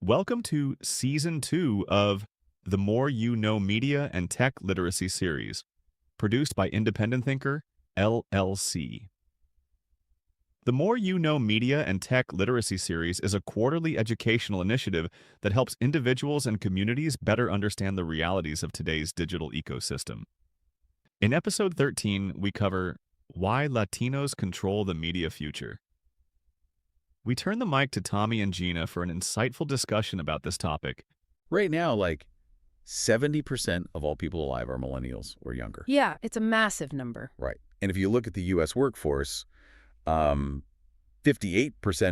Welcome to Season 2 of the More You Know Media and Tech Literacy series, produced by Independent Thinker, LLC. The More You Know Media and Tech Literacy series is a quarterly educational initiative that helps individuals and communities better understand the realities of today's digital ecosystem. In episode 13, we cover Why Latinos Control the Media Future. We turn the mic to Tommy and Gina for an insightful discussion about this topic. Right now, like 70% of all people alive are millennials or younger. Yeah, it's a massive number. Right. And if you look at the U.S. workforce, 58%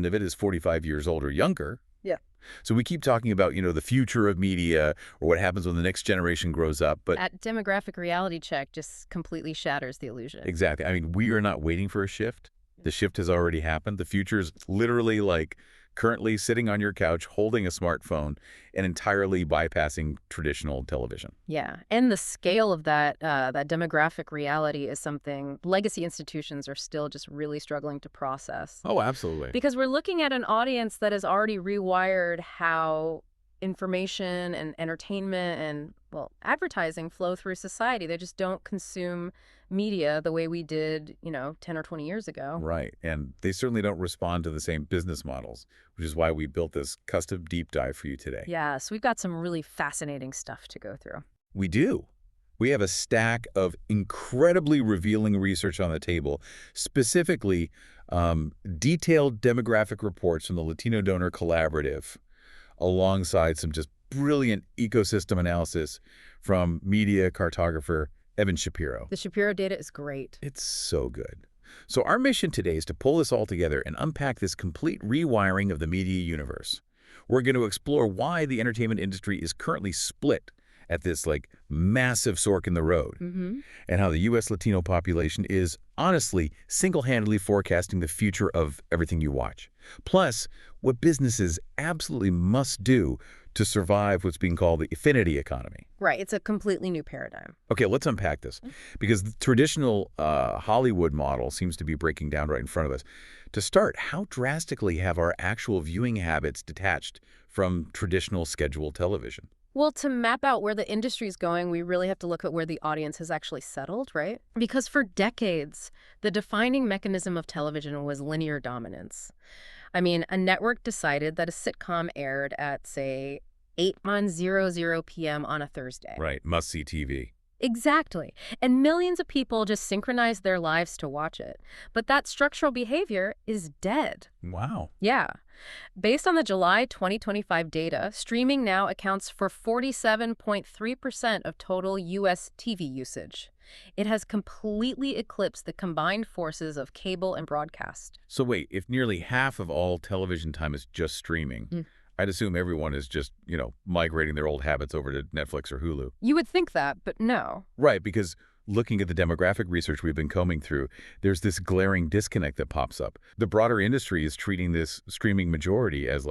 of it is 45 years old or younger. Yeah. So we keep talking about, the future of media or what happens when the next generation grows up. But That demographic reality check just completely shatters the illusion. exactly. I mean, we are not waiting for a shift. The shift has already happened. The future is literally like currently sitting on your couch, holding a smartphone, and entirely bypassing traditional television. Yeah, and the scale of that demographic reality is something legacy institutions are still just really struggling to process. Oh, absolutely. Because we're looking at an audience that has already rewired how information and entertainment and, well, advertising flow through society. They just don't consume media the way we did, 10 or 20 years ago. Right. And they certainly don't respond to the same business models, which is why we built this custom deep dive for you today. Yeah, so we've got some really fascinating stuff to go through. We do. We have a stack of incredibly revealing research on the table, specifically detailed demographic reports from the Latino Donor Collaborative, alongside some just brilliant ecosystem analysis from media cartographer Evan Shapiro. The Shapiro data is great. It's so good. So our mission today is to pull this all together and unpack this complete rewiring of the media universe. We're going to explore why the entertainment industry is currently split at this massive fork in the road, and how the U.S. Latino population is honestly single-handedly forecasting the future of everything you watch. Plus, what businesses absolutely must do to survive what's being called the affinity economy. Right. It's a completely new paradigm. Okay, let's unpack this, because the traditional Hollywood model seems to be breaking down right in front of us. To start, how drastically have our actual viewing habits detached from traditional scheduled television? Well, to map out where the industry is going, we really have to look at where the audience has actually settled, right? Because for decades, the defining mechanism of television was linear dominance. I mean, a network decided that a sitcom aired at, say, 8:00 p.m. on a Thursday. Right, must-see TV. Exactly. And millions of people just synchronized their lives to watch it. But that structural behavior is dead. Wow. Yeah. Based on the July 2025 data, streaming now accounts for 47.3% of total U.S. TV usage. It has completely eclipsed the combined forces of cable and broadcast. So wait, if nearly half of all television time is just streaming, I'd assume everyone is just, migrating their old habits over to Netflix or Hulu. You would think that, but no. Right, because looking at the demographic research we've been combing through, there's this glaring disconnect that pops up. The broader industry is treating this streaming majority as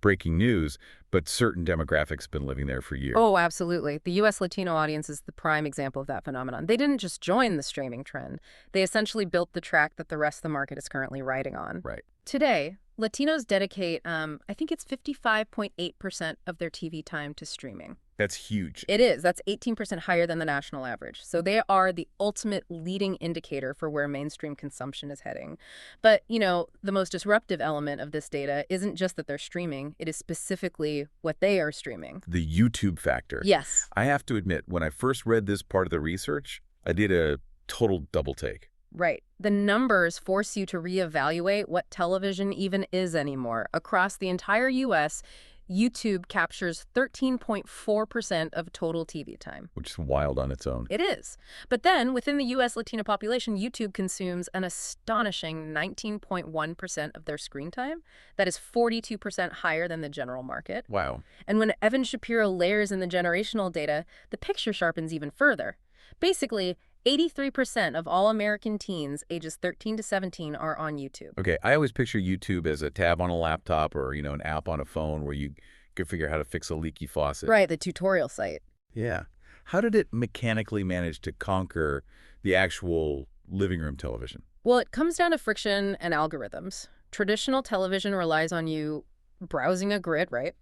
breaking news, but certain demographics have been living there for years. Oh, absolutely. The U.S. Latino audience is the prime example of that phenomenon. They didn't just join the streaming trend. They essentially built the track that the rest of the market is currently riding on. Right. Today, Latinos dedicate, I think it's 55.8% of their TV time to streaming. That's huge. It is. That's 18% higher than the national average. So they are the ultimate leading indicator for where mainstream consumption is heading. But, the most disruptive element of this data isn't just that they're streaming. It is specifically what they are streaming. The YouTube factor. Yes. I have to admit, when I first read this part of the research, I did a total double take. Right. The numbers force you to reevaluate what television even is anymore. Across the entire U.S., YouTube captures 13.4% of total TV time. Which is wild on its own. It is. But then, within the U.S. Latino population, YouTube consumes an astonishing 19.1% of their screen time. That is 42% higher than the general market. Wow. And when Evan Shapiro layers in the generational data, the picture sharpens even further. Basically, 83% of all American teens ages 13 to 17 are on YouTube. Okay, I always picture YouTube as a tab on a laptop or, an app on a phone where you could figure out how to fix a leaky faucet. Right, the tutorial site. Yeah. How did it mechanically manage to conquer the actual living room television? Well, it comes down to friction and algorithms. Traditional television relies on you browsing a grid, right?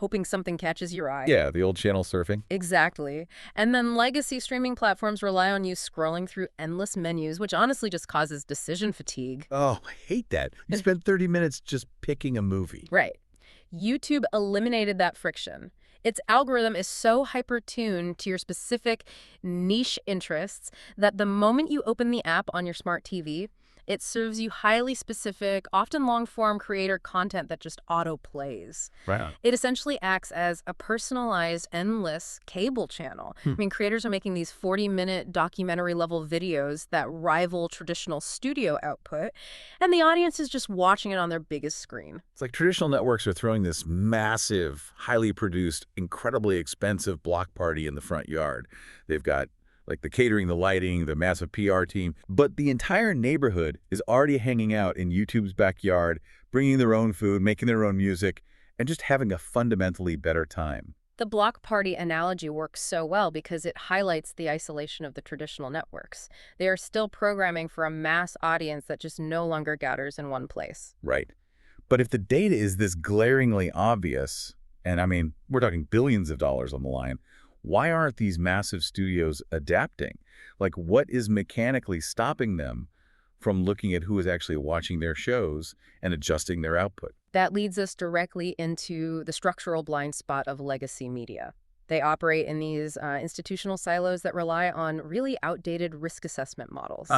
hoping something catches your eye. Yeah, the old channel surfing. Exactly. And then legacy streaming platforms rely on you scrolling through endless menus, which honestly just causes decision fatigue. Oh, I hate that. You spend 30 minutes just picking a movie. Right. YouTube eliminated that friction. Its algorithm is so hyper-tuned to your specific niche interests that the moment you open the app on your smart TV, it serves you highly specific, often long-form creator content that just auto-plays. Right. It essentially acts as a personalized, endless cable channel. I mean, creators are making these 40-minute documentary-level videos that rival traditional studio output, and the audience is just watching it on their biggest screen. It's like traditional networks are throwing this massive, highly produced, incredibly expensive block party in the front yard. They've got like the catering, the lighting, the massive PR team. But the entire neighborhood is already hanging out in YouTube's backyard, bringing their own food, making their own music, and just having a fundamentally better time. The block party analogy works so well because it highlights the isolation of the traditional networks. They are still programming for a mass audience that just no longer gathers in one place. Right. But if the data is this glaringly obvious, and I mean, we're talking billions of dollars on the line, why aren't these massive studios adapting? Like, what is mechanically stopping them from looking at who is actually watching their shows and adjusting their output? That leads us directly into the structural blind spot of legacy media. They operate in these institutional silos that rely on really outdated risk assessment models.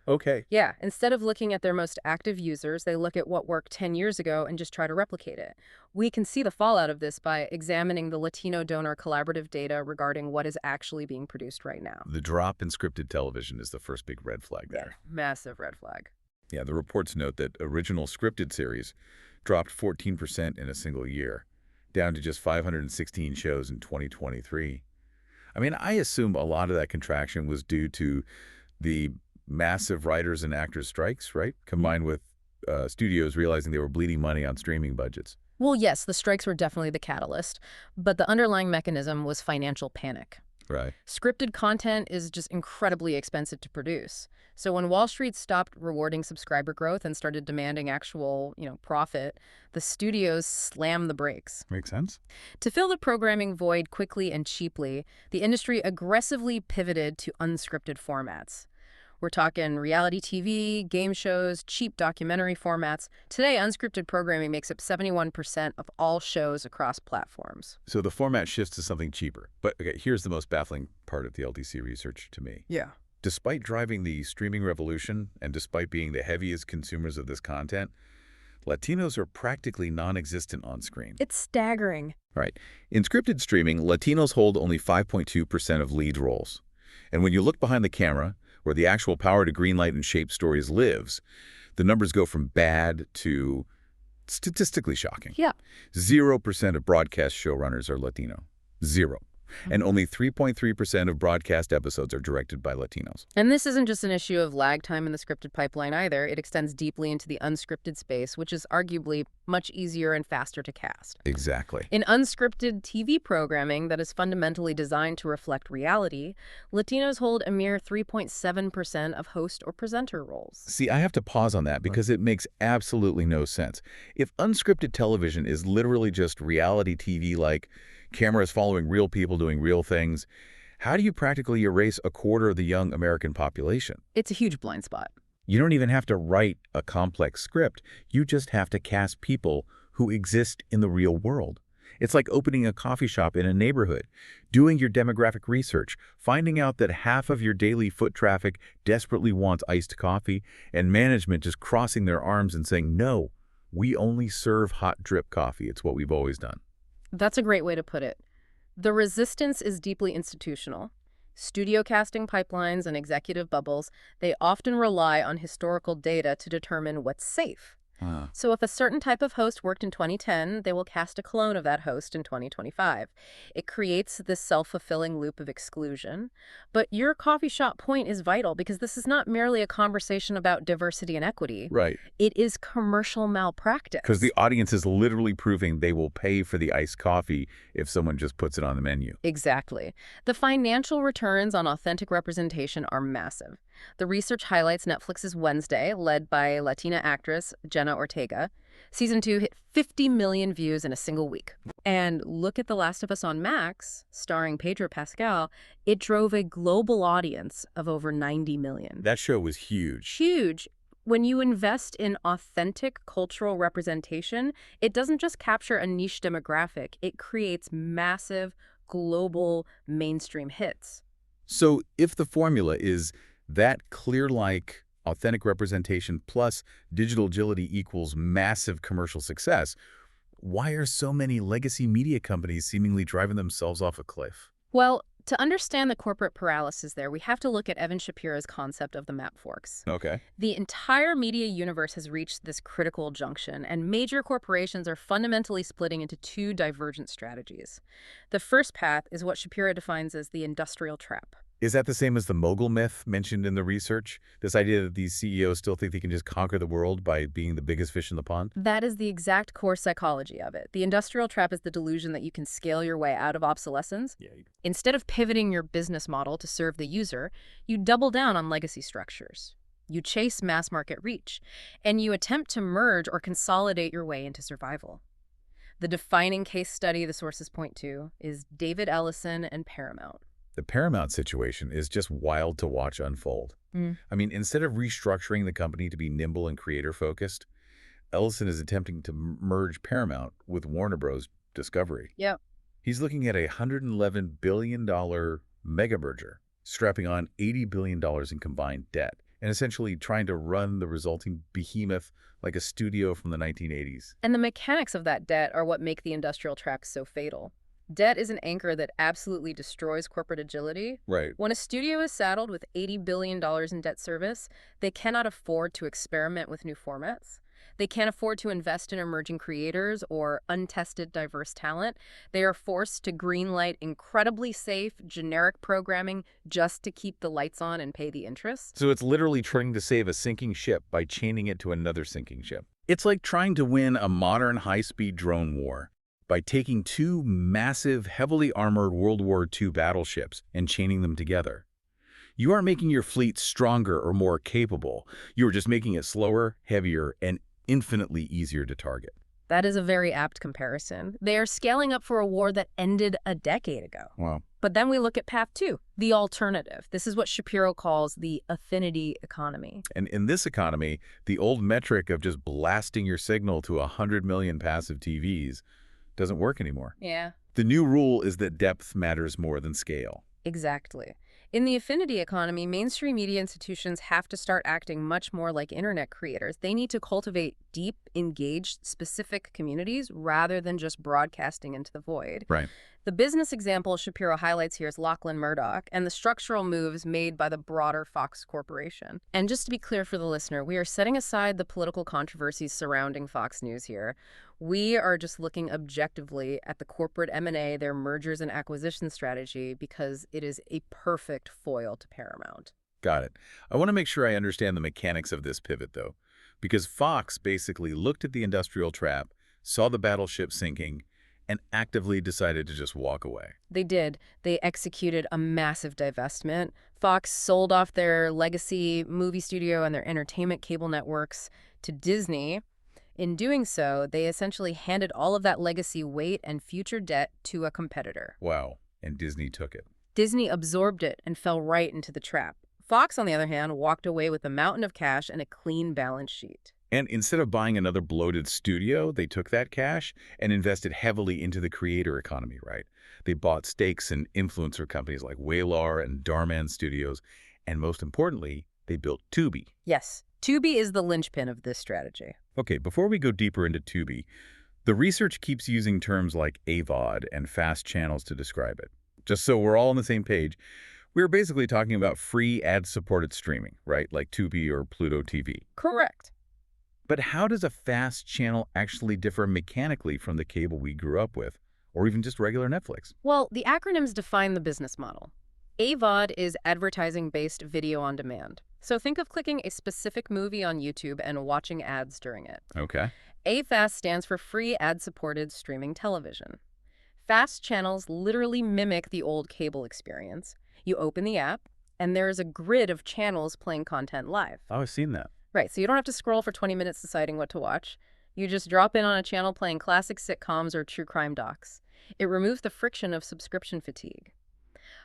Okay. Yeah, instead of looking at their most active users, they look at what worked 10 years ago and just try to replicate it. We can see the fallout of this by examining the Latino Donor Collaborative data regarding what is actually being produced right now. The drop in scripted television is the first big red flag there. Yeah, massive red flag. Yeah, the reports note that original scripted series dropped 14% in a single year, down to just 516 shows in 2023. I mean, I assume a lot of that contraction was due to the massive writers and actors strikes, right? Combined with studios realizing they were bleeding money on streaming budgets. Well, yes, the strikes were definitely the catalyst, but the underlying mechanism was financial panic. Right. Scripted content is just incredibly expensive to produce. So when Wall Street stopped rewarding subscriber growth and started demanding actual, profit, the studios slammed the brakes. Makes sense. To fill the programming void quickly and cheaply, the industry aggressively pivoted to unscripted formats. We're talking reality TV, game shows, cheap documentary formats. Today, unscripted programming makes up 71% of all shows across platforms. So the format shifts to something cheaper. But okay, here's the most baffling part of the LDC research to me. Yeah. Despite driving the streaming revolution and despite being the heaviest consumers of this content, Latinos are practically non-existent on screen. It's staggering. Right. In scripted streaming, Latinos hold only 5.2% of lead roles. And when you look behind the camera, where the actual power to greenlight and shape stories lives, the numbers go from bad to statistically shocking. Yeah. 0% of broadcast showrunners are Latino. 0. And only 3.3% of broadcast episodes are directed by Latinos. And this isn't just an issue of lag time in the scripted pipeline either. It extends deeply into the unscripted space, which is arguably much easier and faster to cast. Exactly. In unscripted TV programming that is fundamentally designed to reflect reality, Latinos hold a mere 3.7% of host or presenter roles. See, I have to pause on that because it makes absolutely no sense. If unscripted television is literally just reality TV like cameras following real people doing real things, how do you practically erase a quarter of the young American population? It's a huge blind spot. You don't even have to write a complex script. You just have to cast people who exist in the real world. It's like opening a coffee shop in a neighborhood, doing your demographic research, finding out that half of your daily foot traffic desperately wants iced coffee, and management just crossing their arms and saying, no, we only serve hot drip coffee. It's what we've always done. That's a great way to put it. The resistance is deeply institutional. Studio casting pipelines and executive bubbles, they often rely on historical data to determine what's safe. So if a certain type of host worked in 2010, they will cast a clone of that host in 2025. It creates this self-fulfilling loop of exclusion. But your coffee shop point is vital because this is not merely a conversation about diversity and equity. Right. It is commercial malpractice. Because the audience is literally proving they will pay for the iced coffee if someone just puts it on the menu. Exactly. The financial returns on authentic representation are massive. The research highlights Netflix's Wednesday, led by Latina actress Jenna Ortega. Season 2 hit 50 million views in a single week. And look at The Last of Us on Max, starring Pedro Pascal. It drove a global audience of over 90 million. That show was huge. Huge. When you invest in authentic cultural representation, it doesn't just capture a niche demographic, it creates massive, global, mainstream hits. So if the formula is that clear-like authentic representation plus digital agility equals massive commercial success, why are so many legacy media companies seemingly driving themselves off a cliff? Well, to understand the corporate paralysis there, we have to look at Evan Shapiro's concept of the map forks. Okay. The entire media universe has reached this critical junction, and major corporations are fundamentally splitting into two divergent strategies. The first path is what Shapiro defines as the industrial trap. Is that the same as the mogul myth mentioned in the research? This idea that these CEOs still think they can just conquer the world by being the biggest fish in the pond? That is the exact core psychology of it. The industrial trap is the delusion that you can scale your way out of obsolescence. Yeah. Instead of pivoting your business model to serve the user, you double down on legacy structures. You chase mass market reach, and you attempt to merge or consolidate your way into survival. The defining case study the sources point to is David Ellison and Paramount. The Paramount situation is just wild to watch unfold. I mean, instead of restructuring the company to be nimble and creator-focused, Ellison is attempting to merge Paramount with Warner Bros. Discovery. Yep. He's looking at a $111 billion mega merger, strapping on $80 billion in combined debt, and essentially trying to run the resulting behemoth like a studio from the 1980s. And the mechanics of that debt are what make the industrial trap so fatal. Debt is an anchor that absolutely destroys corporate agility. Right. When a studio is saddled with $80 billion in debt service, they cannot afford to experiment with new formats. They can't afford to invest in emerging creators or untested diverse talent. They are forced to greenlight incredibly safe, generic programming just to keep the lights on and pay the interest. So it's literally trying to save a sinking ship by chaining it to another sinking ship. It's like trying to win a modern high-speed drone war by taking two massive, heavily armored World War II battleships and chaining them together. You aren't making your fleet stronger or more capable. You're just making it slower, heavier, and infinitely easier to target. That is a very apt comparison. They are scaling up for a war that ended a decade ago. Wow. But then we look at path two, the alternative. This is what Shapiro calls the affinity economy. And in this economy, the old metric of just blasting your signal to 100 million passive TVs doesn't work anymore. Yeah. The new rule is that depth matters more than scale. Exactly. In the affinity economy, mainstream media institutions have to start acting much more like internet creators. They need to cultivate deep, engaged, specific communities rather than just broadcasting into the void. Right. The business example Shapiro highlights here is Lachlan Murdoch and the structural moves made by the broader Fox Corporation. And just to be clear for the listener, we are setting aside the political controversies surrounding Fox News here. We are just looking objectively at the corporate M&A, their mergers and acquisition strategy, because it is a perfect foil to Paramount. Got it. I want to make sure I understand the mechanics of this pivot, though, because Fox basically looked at the industrial trap, saw the battleship sinking, and actively decided to just walk away. They did. They executed a massive divestment. Fox sold off their legacy movie studio and their entertainment cable networks to Disney. In doing so, they essentially handed all of that legacy weight and future debt to a competitor. Wow. And Disney took it. Disney absorbed it and fell right into the trap. Fox, on the other hand, walked away with a mountain of cash and a clean balance sheet. And instead of buying another bloated studio, they took that cash and invested heavily into the creator economy, right? They bought stakes in influencer companies like Waylar and Darman Studios, and most importantly, they built Tubi. Yes, Tubi is the linchpin of this strategy. Okay, before we go deeper into Tubi, the research keeps using terms like AVOD and fast channels to describe it. Just so we're all on the same page, we're basically talking about free ad-supported streaming, right? Like Tubi or Pluto TV. Correct. But how does a fast channel actually differ mechanically from the cable we grew up with, or even just regular Netflix? Well, the acronyms define the business model. AVOD is advertising-based video on demand. So think of clicking a specific movie on YouTube and watching ads during it. Okay. AFAST stands for free ad-supported streaming television. Fast channels literally mimic the old cable experience. You open the app, and there's a grid of channels playing content live. Oh, I've seen that. Right, so you don't have to scroll for 20 minutes deciding what to watch. You just drop in on a channel playing classic sitcoms or true crime docs. It removes the friction of subscription fatigue.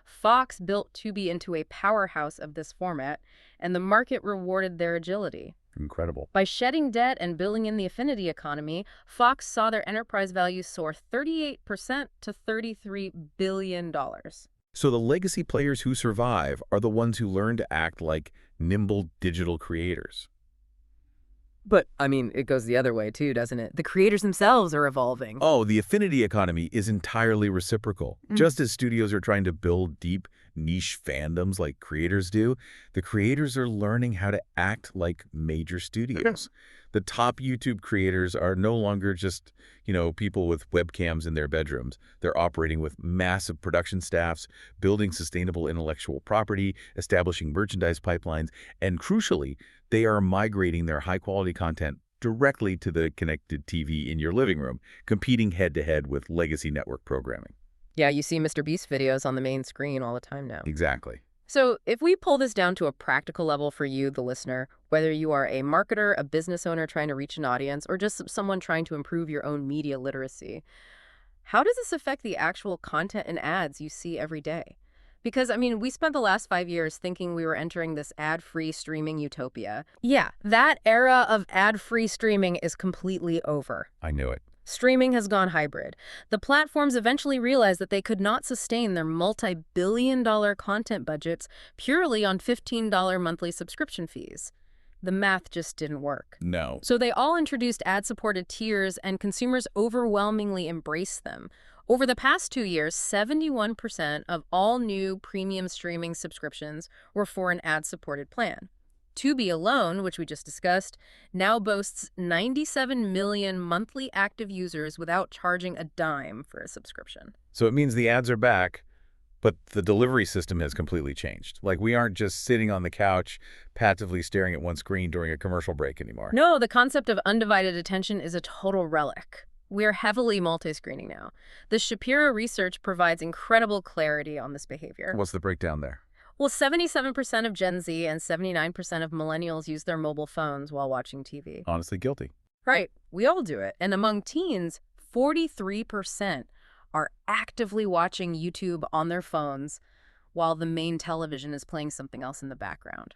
Fox built Tubi into a powerhouse of this format, and the market rewarded their agility. Incredible. By shedding debt and building in the affinity economy, Fox saw their enterprise value soar 38% to $33 billion. So the legacy players who survive are the ones who learn to act like nimble digital creators. But, I mean, it goes the other way too, doesn't it? The creators themselves are evolving. Oh, the affinity economy is entirely reciprocal. Just as studios are trying to build deep niche fandoms like creators do, the creators are learning how to act like major studios. The top YouTube creators are no longer just, people with webcams in their bedrooms. They're operating with massive production staffs, building sustainable intellectual property, establishing merchandise pipelines, and crucially, they are migrating their high-quality content directly to the connected TV in your living room, competing head-to-head with legacy network programming. Yeah, you see Mr. Beast videos on the main screen all the time now. Exactly. So if we pull this down to a practical level for you, the listener, whether you are a marketer, a business owner trying to reach an audience, or just someone trying to improve your own media literacy, how does this affect the actual content and ads you see every day? Because, I mean, we spent the last 5 years thinking we were entering this ad-free streaming utopia. Yeah, that era of ad-free streaming is completely over. I knew it. Streaming has gone hybrid. The platforms eventually realized that they could not sustain their multi-billion-dollar content budgets purely on $15 monthly subscription fees. The math just didn't work. No. So they all introduced ad-supported tiers, and consumers overwhelmingly embraced them. Over the past 2 years, 71% of all new premium streaming subscriptions were for an ad-supported plan. Tubi alone, which we just discussed, now boasts 97 million monthly active users without charging a dime for a subscription. So it means the ads are back, but the delivery system has completely changed. Like, we aren't just sitting on the couch, passively staring at one screen during a commercial break anymore. No, the concept of undivided attention is a total relic. We're heavily multi-screening now. The Shapiro research provides incredible clarity on this behavior. What's the breakdown there? Well, 77% of Gen Z and 79% of millennials use their mobile phones while watching TV. Honestly guilty. Right. We all do it. And among teens, 43% are actively watching YouTube on their phones while the main television is playing something else in the background.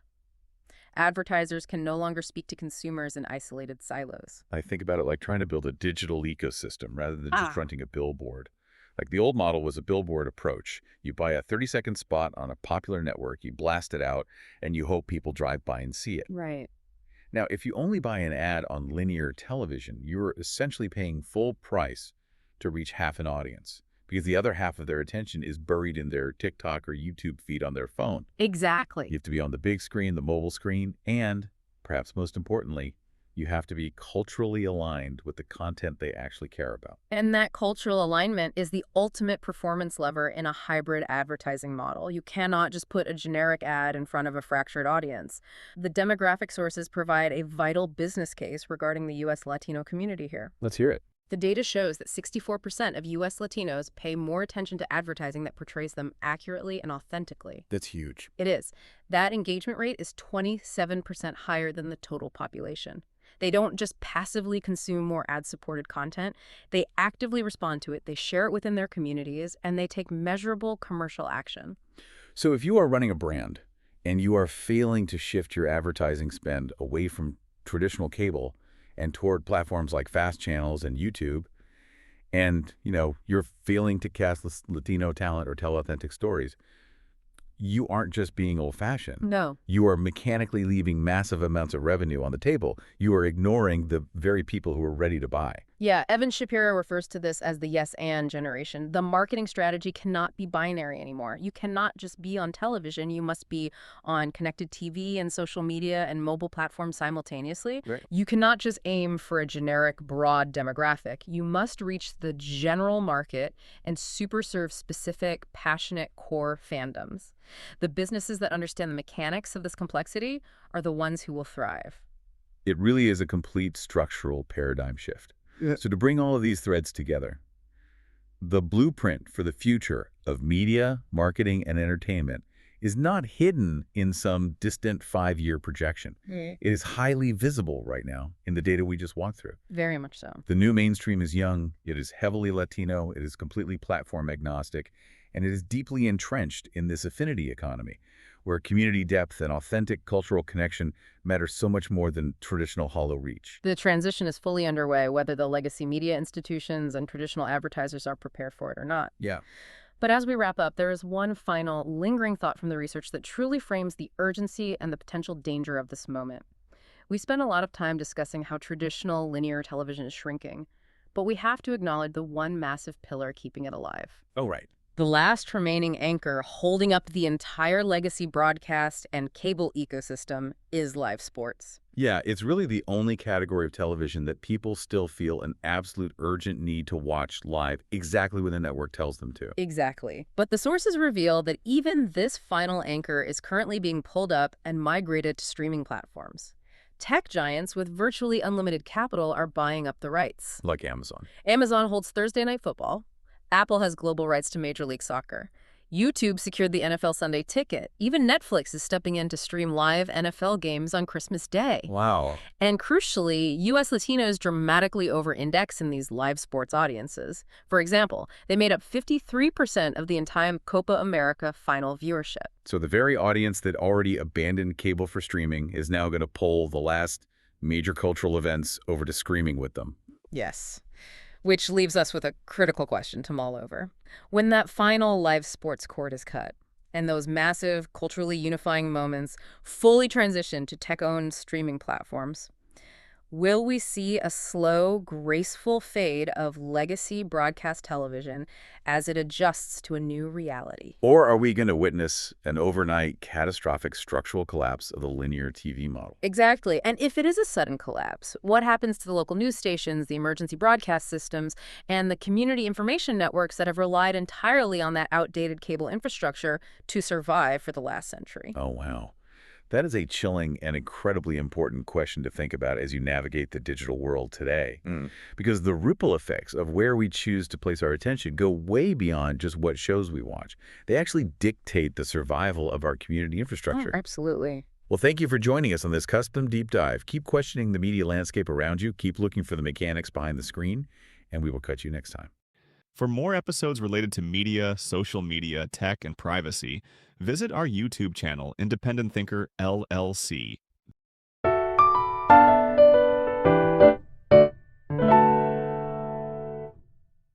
Advertisers can no longer speak to consumers in isolated silos. I think about it like trying to build a digital ecosystem rather than just fronting a billboard. Like, the old model was a billboard approach. You buy a 30-second spot on a popular network, you blast it out, and you hope people drive by and see it. Right. Now, if you only buy an ad on linear television, you're essentially paying full price to reach half an audience, because the other half of their attention is buried in their TikTok or YouTube feed on their phone. Exactly. You have to be on the big screen, the mobile screen, and, perhaps most importantly, you have to be culturally aligned with the content they actually care about. And that cultural alignment is the ultimate performance lever in a hybrid advertising model. You cannot just put a generic ad in front of a fractured audience. The demographic sources provide a vital business case regarding the U.S. Latino community here. Let's hear it. The data shows that 64% of U.S. Latinos pay more attention to advertising that portrays them accurately and authentically. That's huge. It is. That engagement rate is 27% higher than the total population. They don't just passively consume more ad-supported content. They actively respond to it, they share it within their communities, and they take measurable commercial action. So if you are running a brand and you are failing to shift your advertising spend away from traditional cable and toward platforms like FAST channels and YouTube, and, you're failing to cast Latino talent or tell authentic stories, you aren't just being old-fashioned. No. You are mechanically leaving massive amounts of revenue on the table. You are ignoring the very people who are ready to buy. Yeah, Evan Shapiro refers to this as the yes and generation. The marketing strategy cannot be binary anymore. You cannot just be on television. You must be on connected TV and social media and mobile platforms simultaneously. Right. You cannot just aim for a generic, broad demographic. You must reach the general market and super serve specific, passionate core fandoms. The businesses that understand the mechanics of this complexity are the ones who will thrive. It really is a complete structural paradigm shift. Yeah. So to bring all of these threads together, the blueprint for the future of media, marketing, and entertainment is not hidden in some distant 5-year projection. Mm. It is highly visible right now in the data we just walked through. Very much so. The new mainstream is young, it is heavily Latino, it is completely platform agnostic, and it is deeply entrenched in this affinity economy, where community depth and authentic cultural connection matter so much more than traditional hollow reach. The transition is fully underway, whether the legacy media institutions and traditional advertisers are prepared for it or not. Yeah. But as we wrap up, there is one final lingering thought from the research that truly frames the urgency and the potential danger of this moment. We spend a lot of time discussing how traditional linear television is shrinking, but we have to acknowledge the one massive pillar keeping it alive. Oh, right. The last remaining anchor holding up the entire legacy broadcast and cable ecosystem is live sports. Yeah, it's really the only category of television that people still feel an absolute urgent need to watch live exactly when the network tells them to. Exactly. But the sources reveal that even this final anchor is currently being pulled up and migrated to streaming platforms. Tech giants with virtually unlimited capital are buying up the rights. Like Amazon. Amazon holds Thursday Night Football. Apple has global rights to Major League Soccer. YouTube secured the NFL Sunday Ticket. Even Netflix is stepping in to stream live NFL games on Christmas Day. Wow. And crucially, U.S. Latinos dramatically over-index in these live sports audiences. For example, they made up 53% of the entire Copa America final viewership. So the very audience that already abandoned cable for streaming is now going to pull the last major cultural events over to streaming with them. Yes. Which leaves us with a critical question to mull over. When that final live sports cord is cut, and those massive, culturally unifying moments fully transition to tech-owned streaming platforms, will we see a slow, graceful fade of legacy broadcast television as it adjusts to a new reality? Or are we going to witness an overnight catastrophic structural collapse of the linear TV model? Exactly. And if it is a sudden collapse, what happens to the local news stations, the emergency broadcast systems, and the community information networks that have relied entirely on that outdated cable infrastructure to survive for the last century? Oh, wow. That is a chilling and incredibly important question to think about as you navigate the digital world today. Because the ripple effects of where we choose to place our attention go way beyond just what shows we watch. They actually dictate the survival of our community infrastructure. Oh, absolutely. Well, thank you for joining us on this custom deep dive. Keep questioning the media landscape around you. Keep looking for the mechanics behind the screen, and we will catch you next time. For more episodes related to media, social media, tech, and privacy, visit our YouTube channel, Independent Thinker LLC.